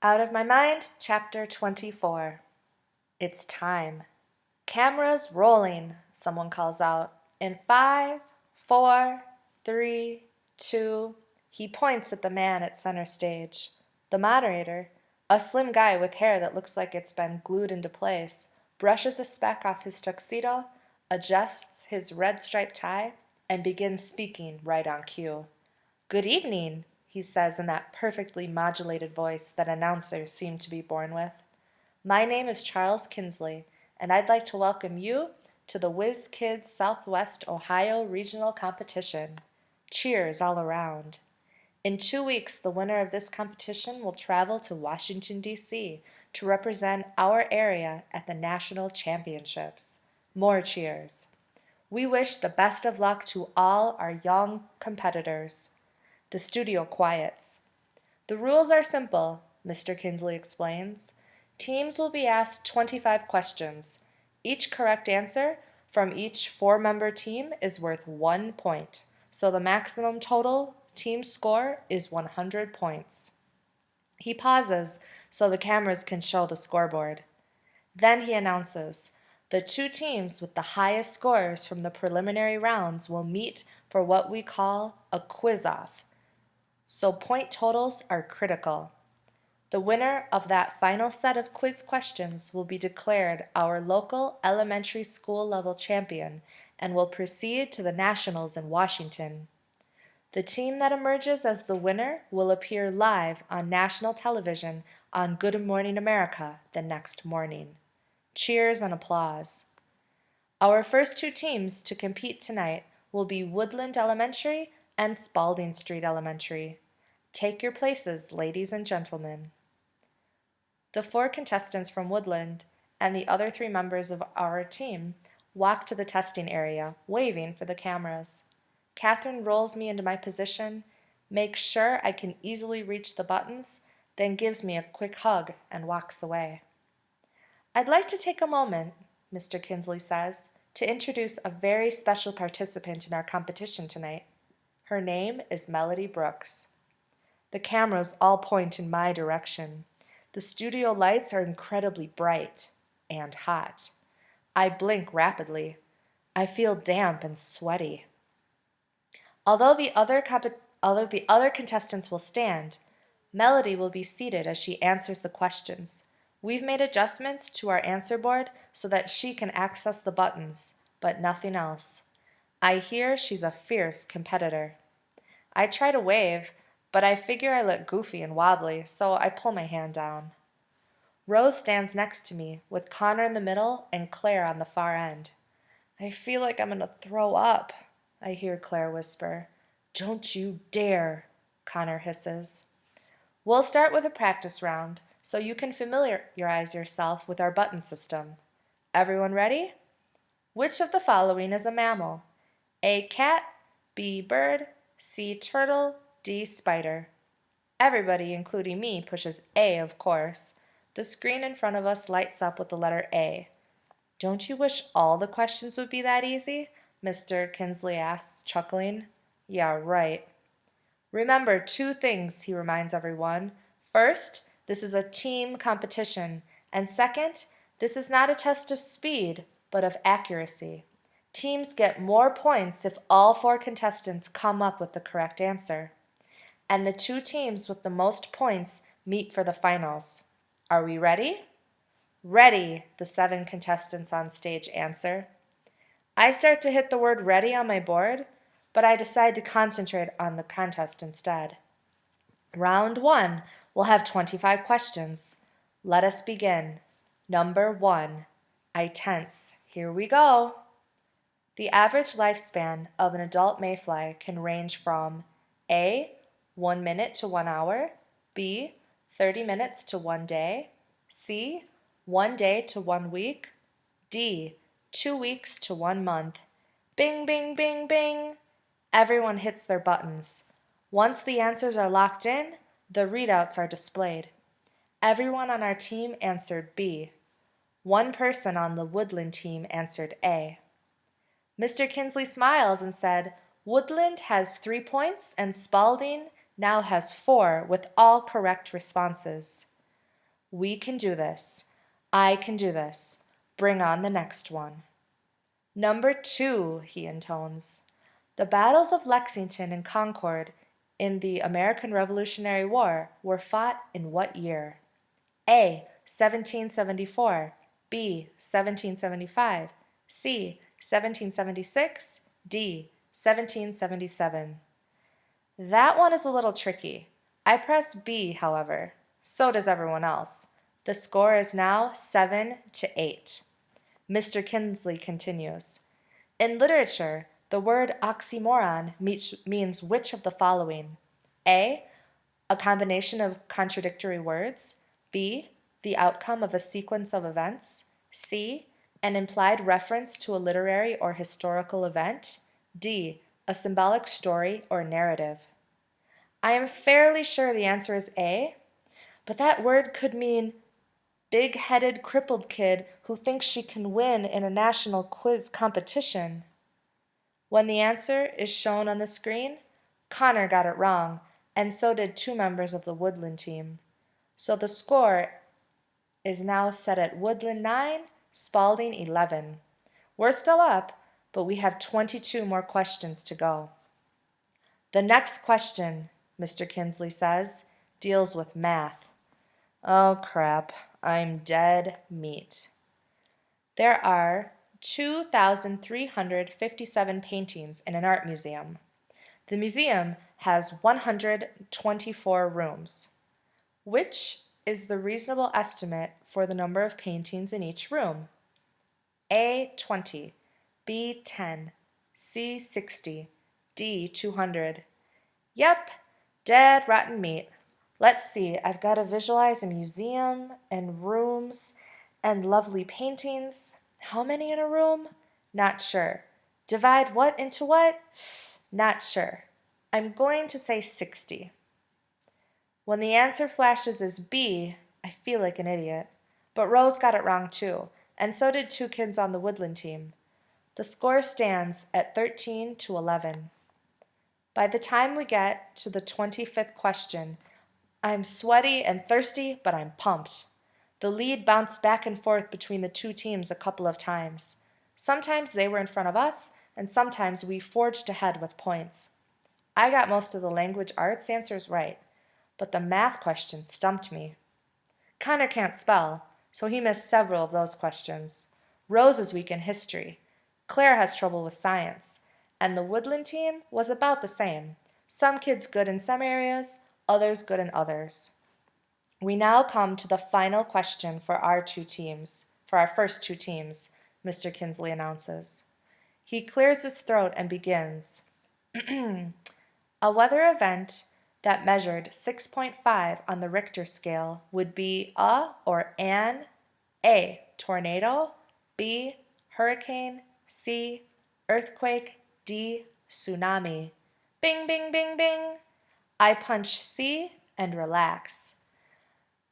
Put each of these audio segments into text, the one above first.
Out of My Mind, Chapter 24. It's time. Cameras rolling, someone calls out. In 5, 4, 3, 2. He points at the man at center stage. The moderator, a slim guy with hair that looks like it's been glued into place, brushes a speck off his tuxedo, adjusts his red striped tie, and begins speaking right on cue. "Good evening," he says in that perfectly modulated voice that announcers seem to be born with. "My name is Charles Kinsley, and I'd like to welcome you to the Whiz Kids Southwest Ohio Regional Competition. Cheers all around. In 2 weeks, the winner of this competition will travel to Washington, D.C. to represent our area at the National Championships. More cheers. We wish the best of luck to all our young competitors." The studio quiets. "The rules are simple," Mr. Kinsley explains. "Teams will be asked 25 questions. Each correct answer from each four-member team is worth 1 point, so the maximum total team score is 100 points." He pauses so the cameras can show the scoreboard. Then he announces, "The two teams with the highest scores from the preliminary rounds will meet for what we call a quiz-off, so point totals are critical. The winner of that final set of quiz questions will be declared our local elementary school level champion and will proceed to the nationals in Washington. The team that emerges as the winner will appear live on national television on Good Morning America the next morning." Cheers and applause. Our first two teams to compete tonight will be Woodland Elementary and Spalding Street Elementary. Take your places, ladies and gentlemen. The four contestants from Woodland and the other three members of our team walk to the testing area, waving for the cameras. Catherine rolls me into my position, makes sure I can easily reach the buttons, then gives me a quick hug and walks away. "I'd like to take a moment," Mr. Kinsley says, "to introduce a very special participant in our competition tonight. Her name is Melody Brooks." The cameras all point in my direction. The studio lights are incredibly bright and hot. I blink rapidly. I feel damp and sweaty. Although the other contestants will stand, Melody will be seated as she answers the questions. We've made adjustments to our answer board so that she can access the buttons, but nothing else. I hear she's a fierce competitor. I try to wave, but I figure I look goofy and wobbly, so I pull my hand down. Rose stands next to me, with Connor in the middle and Claire on the far end. "I feel like I'm going to throw up," I hear Claire whisper. "Don't you dare," Connor hisses. "We'll start with a practice round, so you can familiarize yourself with our button system. Everyone ready? Which of the following is a mammal? A. Cat, B. Bird, C. Turtle, D. Spider." Everybody, including me, pushes A, of course. The screen in front of us lights up with the letter A. "Don't you wish all the questions would be that easy?" Mr. Kinsley asks, chuckling. "Yeah, right." "Remember 2 things," he reminds everyone. "First, this is a team competition. And second, this is not a test of speed, but of accuracy. Teams get more points if all 4 contestants come up with the correct answer. And the 2 teams with the most points meet for the finals. Are we ready?" "Ready," the 7 contestants on stage answer. I start to hit the word "ready" on my board, but I decide to concentrate on the contest instead. Round 1 will have 25 questions. Let us begin. Number 1. I tense. Here we go. The average lifespan of an adult mayfly can range from A. 1 minute to 1 hour, B. 30 minutes to 1 day, C. 1 day to 1 week, D. 2 weeks to 1 month. Bing, bing, bing, bing. Everyone hits their buttons. Once the answers are locked in, the readouts are displayed. Everyone on our team answered B. 1 person on the Woodland team answered A. Mr. Kinsley smiles and said, "Woodland has 3 points and Spalding now has 4 with all correct responses." We can do this. I can do this. Bring on the next one. Number 2, he intones. The battles of Lexington and Concord in the American Revolutionary War were fought in what year? A. 1774, B. 1775, C. 1776, D. 1777. That one is a little tricky. I press B, however. So does everyone else. The score is now 7-8. Mr. Kinsley continues. In literature, the word oxymoron means which of the following? A. A combination of contradictory words. B. The outcome of a sequence of events. C. An implied reference to a literary or historical event. D. A symbolic story or narrative. I am fairly sure the answer is A, but that word could mean big-headed crippled kid who thinks she can win in a national quiz competition. When the answer is shown on the screen, Connor got it wrong, and so did 2 members of the Woodland team. So the score is now set at Woodland 9, Spalding 11. We're still up, but we have 22 more questions to go. The next question, Mr. Kinsley says, deals with math. Oh crap, I'm dead meat. There are 2,357 paintings in an art museum. The museum has 124 rooms. Which is the reasonable estimate for the number of paintings in each room? A. 20, B. 10, C. 60, D. 200. Yep, dead rotten meat. Let's see, I've got to visualize a museum and rooms and lovely paintings. How many in a room? Not sure. Divide what into what? Not sure. I'm going to say 60. When the answer flashes as B, I feel like an idiot. But Rose got it wrong too, and so did 2 kids on the Woodland team. The score stands at 13-11. By the time we get to the 25th question, I'm sweaty and thirsty, but I'm pumped. The lead bounced back and forth between the 2 teams a couple of times. Sometimes they were in front of us, and sometimes we forged ahead with points. I got most of the language arts answers right, but the math questions stumped me. Connor can't spell, so he missed several of those questions. Rose is weak in history. Claire has trouble with science. And the Woodland team was about the same. Some kids good in some areas, others good in others. We now come to the final question for our first 2 teams, Mr. Kinsley announces. He clears his throat and begins. A weather event that measured 6.5 on the Richter scale would be a or an A. Tornado, B. Hurricane, C. Earthquake, D. Tsunami. Bing, bing, bing, bing. I punch C and relax.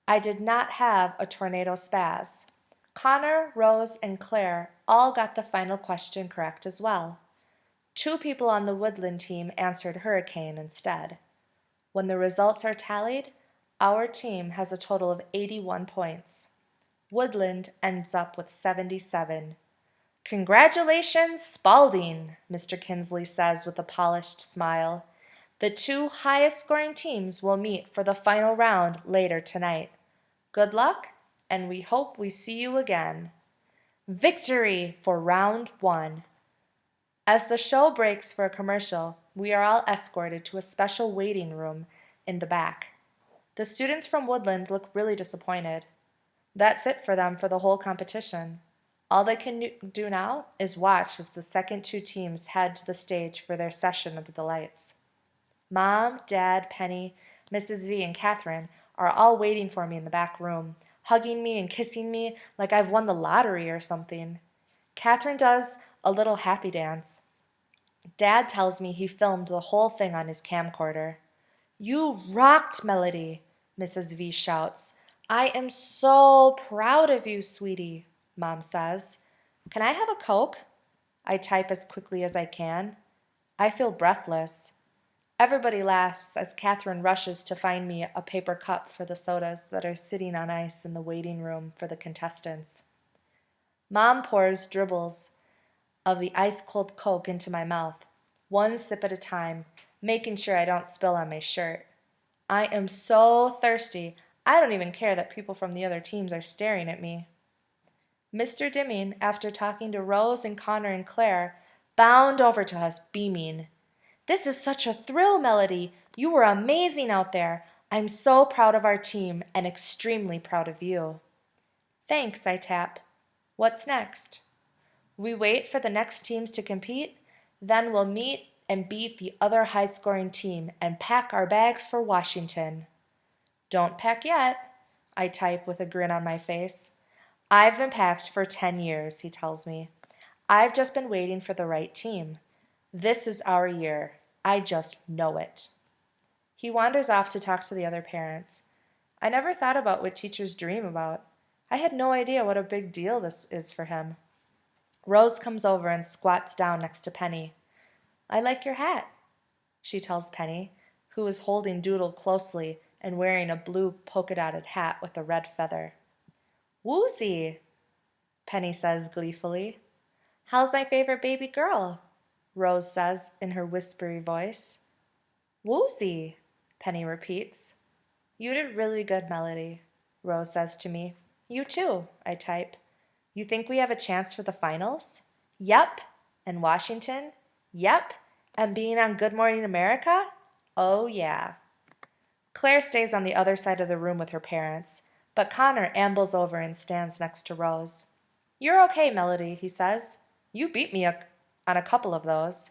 I did not have a tornado spaz. Connor, Rose, and Claire all got the final question correct as well. 2 people on the Woodland team answered hurricane instead. When the results are tallied, our team has a total of 81 points. Woodland ends up with 77. Congratulations, Spalding, Mr. Kinsley says with a polished smile. The 2 highest scoring teams will meet for the final round later tonight. Good luck, and we hope we see you again. Victory for round 1. As the show breaks for a commercial, we are all escorted to a special waiting room in the back. The students from Woodland look really disappointed. That's it for them for the whole competition. All they can do now is watch as the second 2 teams head to the stage for their session under the lights. Mom, Dad, Penny, Mrs. V, and Catherine are all waiting for me in the back room, hugging me and kissing me like I've won the lottery or something. Catherine does a little happy dance. Dad tells me he filmed the whole thing on his camcorder. You rocked, Melody, Mrs. V shouts. I am so proud of you, sweetie, Mom says. Can I have a Coke? I type as quickly as I can. I feel breathless. Everybody laughs as Catherine rushes to find me a paper cup for the sodas that are sitting on ice in the waiting room for the contestants. Mom pours dribbles of the ice-cold Coke into my mouth, one sip at a time, making sure I don't spill on my shirt. I am so thirsty, I don't even care that people from the other teams are staring at me. Mr. Dimming, after talking to Rose and Connor and Claire, bounded over to us, beaming. "This is such a thrill, Melody. You were amazing out there. I'm so proud of our team and extremely proud of you." "Thanks," I tap. "What's next?" "We wait for the next teams to compete, then we'll meet and beat the other high-scoring team and pack our bags for Washington." "Don't pack yet," I type with a grin on my face. "I've been packed for 10 years, he tells me. "I've just been waiting for the right team. This is our year. I just know it." He wanders off to talk to the other parents. I never thought about what teachers dream about. I had no idea what a big deal this is for him. Rose comes over and squats down next to Penny. "I like your hat," she tells Penny, who is holding Doodle closely and wearing a blue polka-dotted hat with a red feather. "Woozy," Penny says gleefully. "How's my favorite baby girl?" Rose says in her whispery voice. "Woozy," Penny repeats. "You did really good, Melody," Rose says to me. "You too," I type. "You think we have a chance for the finals?" "Yep." "And Washington?" "Yep." "And being on Good Morning America?" "Oh, yeah." Claire stays on the other side of the room with her parents, but Connor ambles over and stands next to Rose. "You're okay, Melody," he says. "You beat me on a couple of those."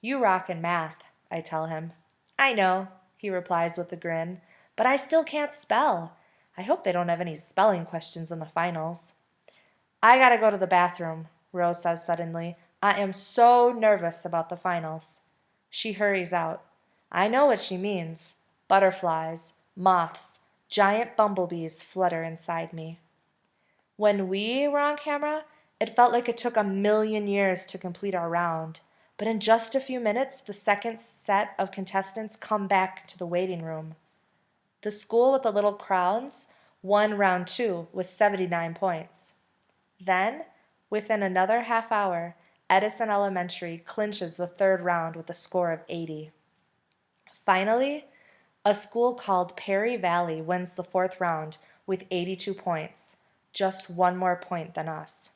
"You rock in math," I tell him. "I know," he replies with a grin, "but I still can't spell. I hope they don't have any spelling questions in the finals." "I gotta go to the bathroom," Rose says suddenly. "I am so nervous about the finals." She hurries out. I know what she means. Butterflies, moths, giant bumblebees flutter inside me. When we were on camera, it felt like it took 1,000,000 years to complete our round. But in just a few minutes, the second set of contestants come back to the waiting room. The school with the little crowns won round 2 with 79 points. Then, within another half hour, Edison Elementary clinches the third round with a score of 80. Finally, a school called Perry Valley wins the fourth round with 82 points, just one more point than us.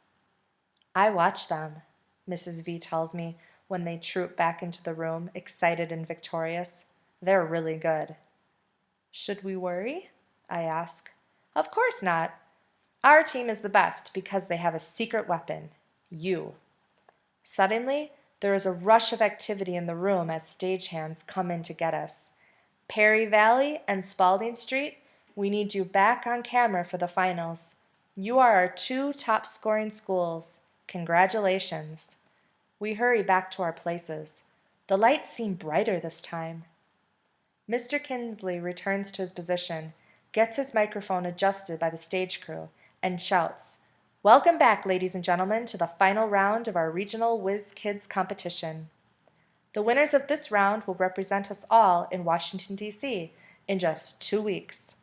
"I watch them," Mrs. V tells me when they troop back into the room, excited and victorious. "They're really good." "Should we worry?" I ask. "Of course not. Our team is the best because they have a secret weapon, you." Suddenly, there is a rush of activity in the room as stagehands come in to get us. "Perry Valley and Spalding Street, we need you back on camera for the finals. You are our 2 top-scoring schools. Congratulations." We hurry back to our places. The lights seem brighter this time. Mr. Kinsley returns to his position, gets his microphone adjusted by the stage crew, and shouts, "Welcome back, ladies and gentlemen, to the final round of our regional Whiz Kids competition. The winners of this round will represent us all in Washington, D.C. in just 2 weeks.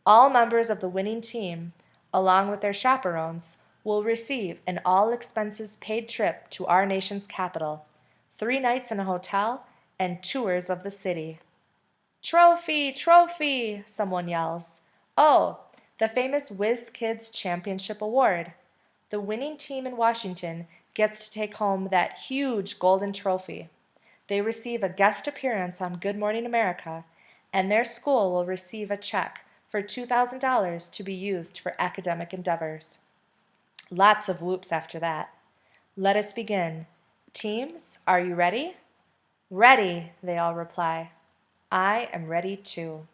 All members of the winning team, along with their chaperones, will receive an all-expenses-paid trip to our nation's capital, 3 nights in a hotel, and tours of the city." "Trophy! Trophy!" someone yells. "Oh, the famous Whiz Kids Championship Award. The winning team in Washington gets to take home that huge golden trophy. They receive a guest appearance on Good Morning America, and their school will receive a check for $2,000 to be used for academic endeavors." Lots of whoops after that. Let us begin. "Teams, are you ready?" "Ready," they all reply. I am ready too.